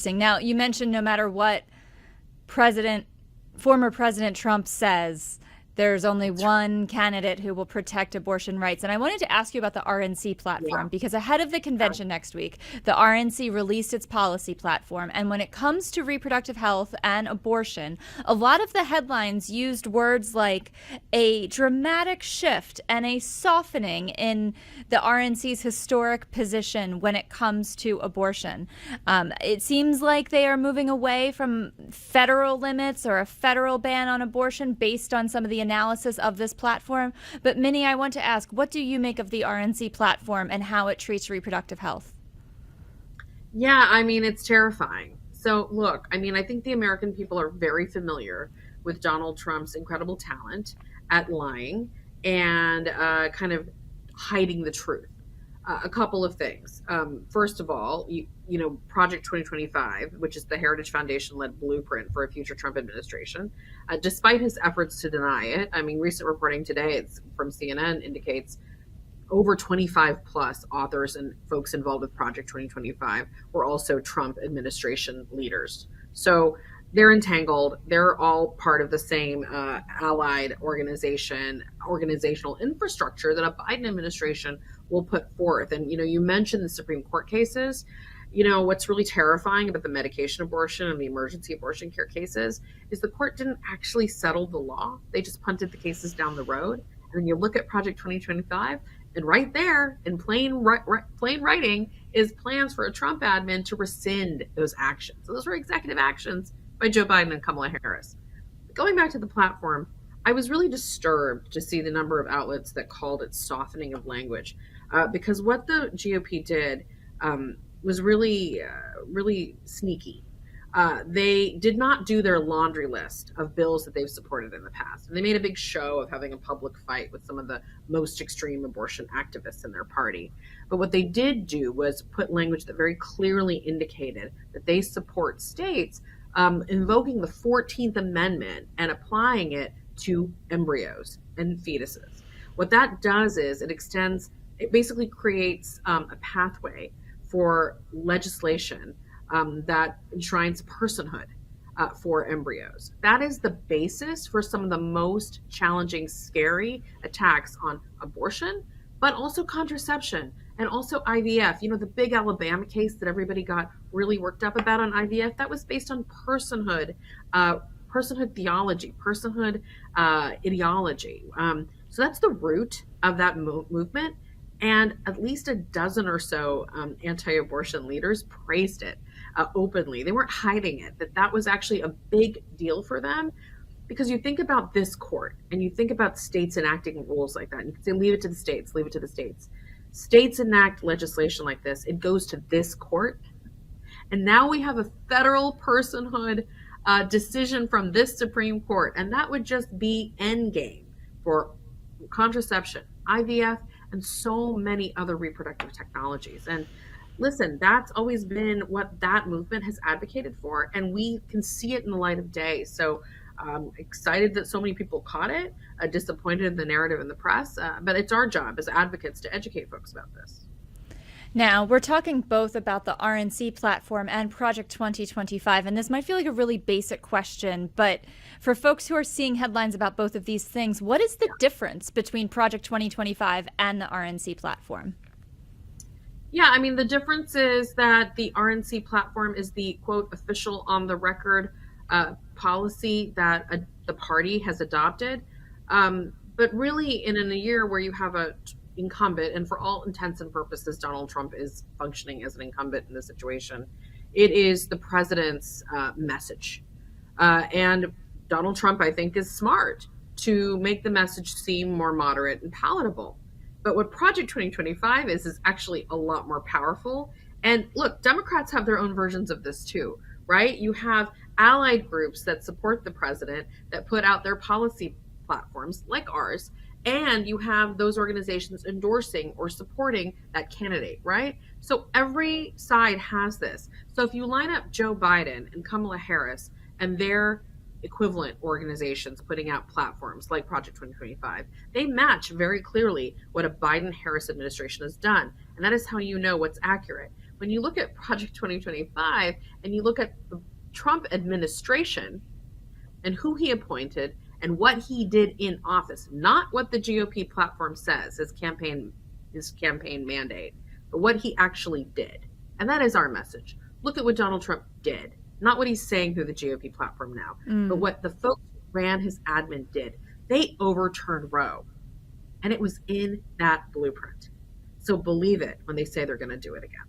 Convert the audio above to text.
Now, you mentioned no matter what former President Trump says, there's only one candidate who will protect abortion rights. And I wanted to ask you about the RNC platform, because ahead of the convention next week, the RNC released its policy platform. And when it comes to reproductive health and abortion, a lot of the headlines used words like a dramatic shift and a softening in the RNC's historic position when it comes to abortion. It seems like they are moving away from federal limits or a federal ban on abortion based on some of the analysis of this platform. But Minnie, I want to ask, what do you make of the RNC platform and how it treats reproductive health? Yeah, I mean, it's terrifying. So look, I mean, I think the American people are very familiar with Donald Trump's incredible talent at lying and kind of hiding the truth. A couple of things. First of all, you know, Project 2025, which is the Heritage Foundation-led blueprint for a future Trump administration, despite his efforts to deny it, I mean, recent reporting today from CNN indicates over 25 plus authors and folks involved with Project 2025 were also Trump administration leaders. So they're entangled. They're all part of the same allied organizational infrastructure that a Biden administration will put forth. And, you know, you mentioned the Supreme Court cases. You know, what's really terrifying about the medication abortion and the emergency abortion care cases is the court didn't actually settle the law. They just punted the cases down the road. And then you look at Project 2025, and right there in plain writing is plans for a Trump admin to rescind those actions. So those were executive actions by Joe Biden and Kamala Harris. Going back to the platform, I was really disturbed to see the number of outlets that called it softening of language, because what the GOP did was really sneaky. They did not do their laundry list of bills that they've supported in the past. And they made a big show of having a public fight with some of the most extreme abortion activists in their party. But what they did do was put language that very clearly indicated that they support states invoking the 14th Amendment and applying it to embryos and fetuses. What that does is it basically creates a pathway for legislation that enshrines personhood for embryos. That is the basis for some of the most challenging, scary attacks on abortion, but also contraception and also IVF. You know, the big Alabama case that everybody got really worked up about on IVF, that was based on personhood theology, personhood ideology. So that's the root of that movement. And at least a dozen or so anti-abortion leaders praised it openly. They weren't hiding it, that was actually a big deal for them. Because you think about this court and you think about states enacting rules like that, and you can say, leave it to the states, leave it to the states. States enact legislation like this, it goes to this court. And now we have a federal personhood decision from this Supreme Court. And that would just be endgame for contraception, IVF, and so many other reproductive technologies. And listen, that's always been what that movement has advocated for. And we can see it in the light of day. So I'm excited that so many people caught it, disappointed in the narrative in the press, but it's our job as advocates to educate folks about this. Now, we're talking both about the RNC platform and Project 2025, and this might feel like a really basic question, but for folks who are seeing headlines about both of these things, what is the difference between Project 2025 and the RNC platform? Yeah, I mean, the difference is that the RNC platform is the, quote, official on the record policy that the party has adopted. But really, in a year where you have a incumbent, and for all intents and purposes, Donald Trump is functioning as an incumbent in this situation, it is the president's message. And Donald Trump, I think, is smart to make the message seem more moderate and palatable. But what Project 2025 is actually a lot more powerful. And look, Democrats have their own versions of this too, right? You have allied groups that support the president that put out their policy platforms like ours, and you have those organizations endorsing or supporting that candidate, right? So every side has this. So if you line up Joe Biden and Kamala Harris and their equivalent organizations putting out platforms like Project 2025, they match very clearly what a Biden-Harris administration has done. And that is how you know what's accurate. when you look at Project 2025 and you look at the Trump administration and who he appointed and what he did in office, not what the GOP platform says, his campaign mandate, but what he actually did. And that is our message. Look at what Donald Trump did, not what he's saying through the GOP platform now, but what the folks who ran his admin did. They overturned Roe, and it was in that blueprint. So believe it when they say they're going to do it again.